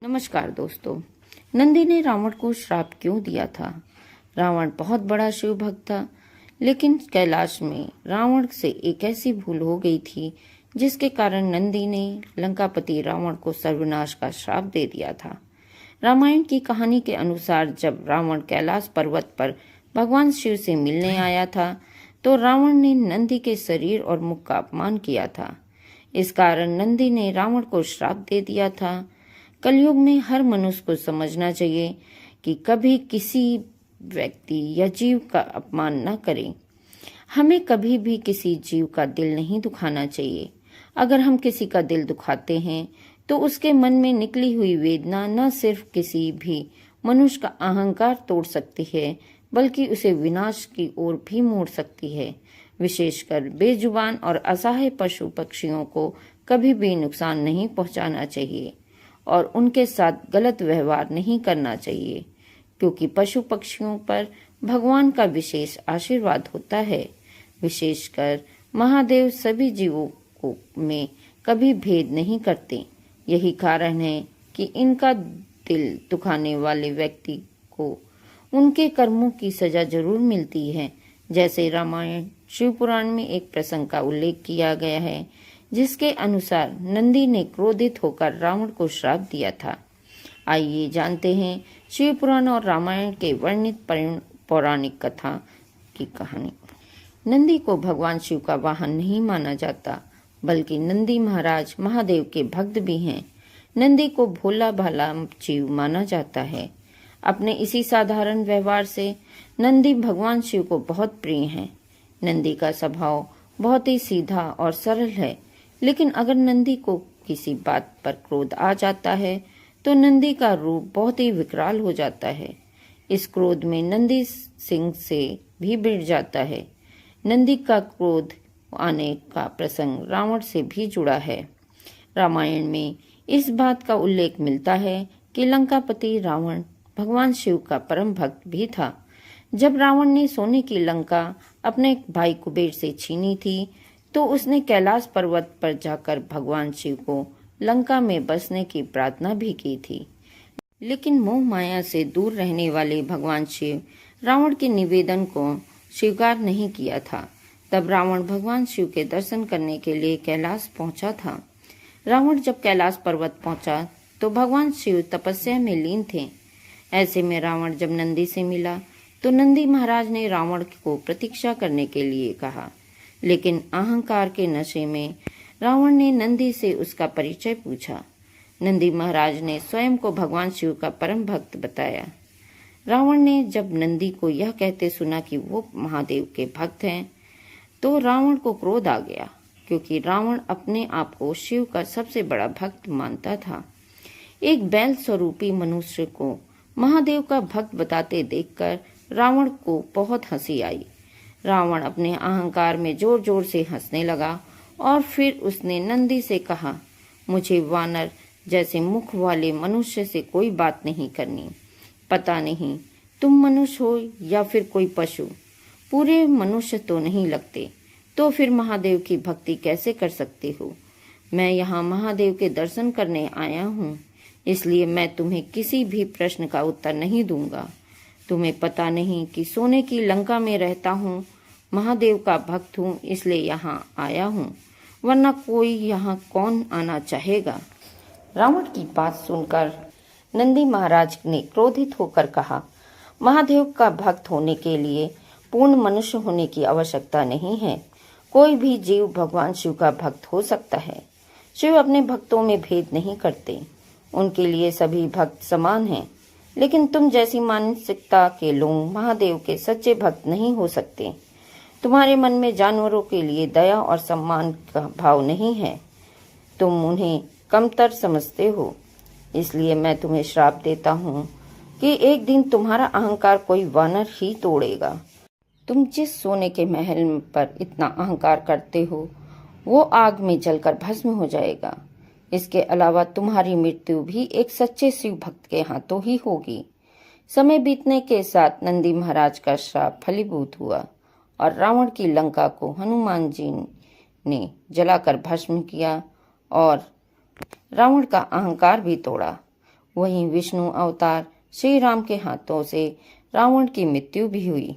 नमस्कार दोस्तों। नंदी ने रावण को श्राप क्यों दिया था? रावण बहुत बड़ा शिव भक्त था, लेकिन कैलाश में रावण से एक ऐसी भूल हो गई थी जिसके कारण नंदी ने लंकापति रावण को सर्वनाश का श्राप दे दिया था। रामायण की कहानी के अनुसार जब रावण कैलाश पर्वत पर भगवान शिव से मिलने आया था तो रावण ने नंदी के शरीर और मुख का अपमान किया था। इस कारण नंदी ने रावण को श्राप दे दिया था। कलयुग में हर मनुष्य को समझना चाहिए कि कभी किसी व्यक्ति या जीव का अपमान न करें। हमें कभी भी किसी जीव का दिल नहीं दुखाना चाहिए। अगर हम किसी का दिल दुखाते हैं तो उसके मन में निकली हुई वेदना न सिर्फ किसी भी मनुष्य का अहंकार तोड़ सकती है, बल्कि उसे विनाश की ओर भी मोड़ सकती है। विशेषकर बेजुबान और असहाय पशु पक्षियों को कभी भी नुकसान नहीं पहुंचाना चाहिए और उनके साथ गलत व्यवहार नहीं करना चाहिए, क्योंकि पशु पक्षियों पर भगवान का विशेष आशीर्वाद होता है। विशेषकर महादेव सभी जीवों को में कभी भेद नहीं करते। यही कारण है कि इनका दिल दुखाने वाले व्यक्ति को उनके कर्मों की सजा जरूर मिलती है। जैसे रामायण शिव पुराण में एक प्रसंग का उल्लेख किया गया है, जिसके अनुसार नंदी ने क्रोधित होकर रावण को श्राप दिया था। आइए जानते हैं शिव पुराण और रामायण के वर्णित पौराणिक कथा की कहानी। नंदी को भगवान शिव का वाहन नहीं माना जाता, बल्कि नंदी महाराज महादेव के भक्त भी हैं। नंदी को भोला भाला जीव माना जाता है। अपने इसी साधारण व्यवहार से नंदी भगवान शिव को बहुत प्रिय हैं। नंदी का स्वभाव बहुत ही सीधा और सरल है, लेकिन अगर नंदी को किसी बात पर क्रोध आ जाता है तो नंदी का रूप बहुत ही विकराल हो जाता है। इस क्रोध में नंदी सिंह से भी भिड़ जाता है। नंदी का क्रोध आने का प्रसंग रावण से भी जुड़ा है। रामायण में इस बात का उल्लेख मिलता है कि लंकापति रावण भगवान शिव का परम भक्त भी था। जब रावण ने सोने की लंका अपने भाई कुबेर से छीनी थी तो उसने कैलाश पर्वत पर जाकर भगवान शिव को लंका में बसने की प्रार्थना भी की थी। लेकिन मोह माया से दूर रहने वाले भगवान शिव रावण के निवेदन को स्वीकार नहीं किया था। तब रावण भगवान शिव के दर्शन करने के लिए कैलाश पहुंचा था। रावण जब कैलाश पर्वत पहुंचा तो भगवान शिव तपस्या में लीन थे। ऐसे में रावण जब नंदी से मिला तो नंदी महाराज ने रावण को प्रतीक्षा करने के लिए कहा, लेकिन अहंकार के नशे में रावण ने नंदी से उसका परिचय पूछा। नंदी महाराज ने स्वयं को भगवान शिव का परम भक्त बताया। रावण ने जब नंदी को यह कहते सुना कि वो महादेव के भक्त हैं तो रावण को क्रोध आ गया, क्योंकि रावण अपने आप को शिव का सबसे बड़ा भक्त मानता था। एक बैल स्वरूपी मनुष्य को महादेव का भक्त बताते देखकर रावण को बहुत हंसी आई। रावण अपने अहंकार में जोर जोर से हंसने लगा और फिर उसने नंदी से कहा, मुझे वानर जैसे मुख वाले मनुष्य से कोई बात नहीं करनी। पता नहीं तुम मनुष्य हो या फिर कोई पशु, पूरे मनुष्य तो नहीं लगते, तो फिर महादेव की भक्ति कैसे कर सकते हो? मैं यहाँ महादेव के दर्शन करने आया हूँ, इसलिए मैं तुम्हें किसी भी प्रश्न का उत्तर नहीं दूंगा। तुम्हें पता नहीं कि सोने की लंका में रहता हूँ, महादेव का भक्त हूँ, इसलिए यहाँ आया हूँ, वरना कोई यहाँ कौन आना चाहेगा। रावण की बात सुनकर नंदी महाराज ने क्रोधित होकर कहा, महादेव का भक्त होने के लिए पूर्ण मनुष्य होने की आवश्यकता नहीं है। कोई भी जीव भगवान शिव का भक्त हो सकता है। शिव अपने भक्तों में भेद नहीं करते, उनके लिए सभी भक्त समान हैं। लेकिन तुम जैसी मानसिकता के लोग महादेव के सच्चे भक्त नहीं हो सकते। तुम्हारे मन में जानवरों के लिए दया और सम्मान का भाव नहीं है। तुम उन्हें कमतर समझते हो। इसलिए मैं तुम्हें श्राप देता हूँ कि एक दिन तुम्हारा अहंकार कोई वानर ही तोड़ेगा। तुम जिस सोने के महल पर इतना अहंकार करते हो, वो आग में जलकर भस्म हो जाएगा। इसके अलावा तुम्हारी मृत्यु भी एक सच्चे शिव भक्त के हाथों ही होगी। समय बीतने के साथ नंदी महाराज का श्राप फलीभूत हुआ और रावण की लंका को हनुमान जी ने जलाकर भस्म किया और रावण का अहंकार भी तोड़ा। वहीं विष्णु अवतार श्री राम के हाथों से रावण की मृत्यु भी हुई।